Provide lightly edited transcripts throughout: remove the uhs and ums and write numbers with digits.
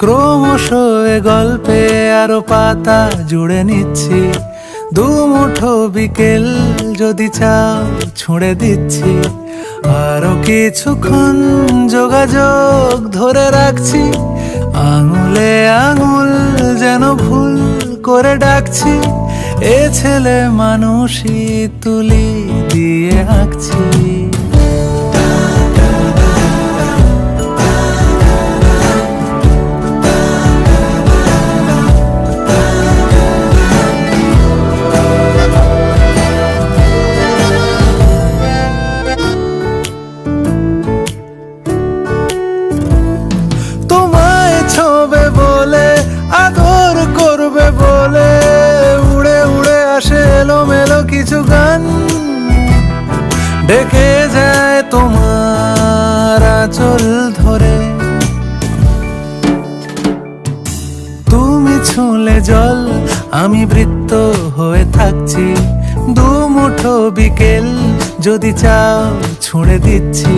ক্রমশ এ গল্পে আরো পাতা জুড়ে নিচ্ছি, দুমুঠো বিকেল যদি চাও ছুঁড়ে দিচ্ছি। আরো কিছুক্ষণ যোগাযোগ ধরে রাখছি, আঙুলে আঙুল যেন ভুল করে ডাকছি। এ ছেলে মানুষই তুলি দিয়ে আঁকছি। তোমায় ছোবে বলে, আদর করবে বলে, উড়ে উড়ে আসে এলোমেলো কিছু গান, ডেকে যায় তোমার আঁচল ধরে। তুমি ছুঁলে জল, আমি বৃত্ত হয়ে থাকছি, দুমুঠো বিকেল যদি চাও ছুঁড়ে দিচ্ছি।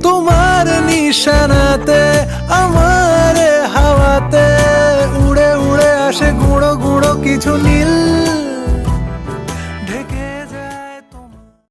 তোমার নিশানাতে, আমার হাওয়াতে, উড়ে উড়ে আসে গুঁড়ো গুঁড়ো কিছু নীল, ঢেকে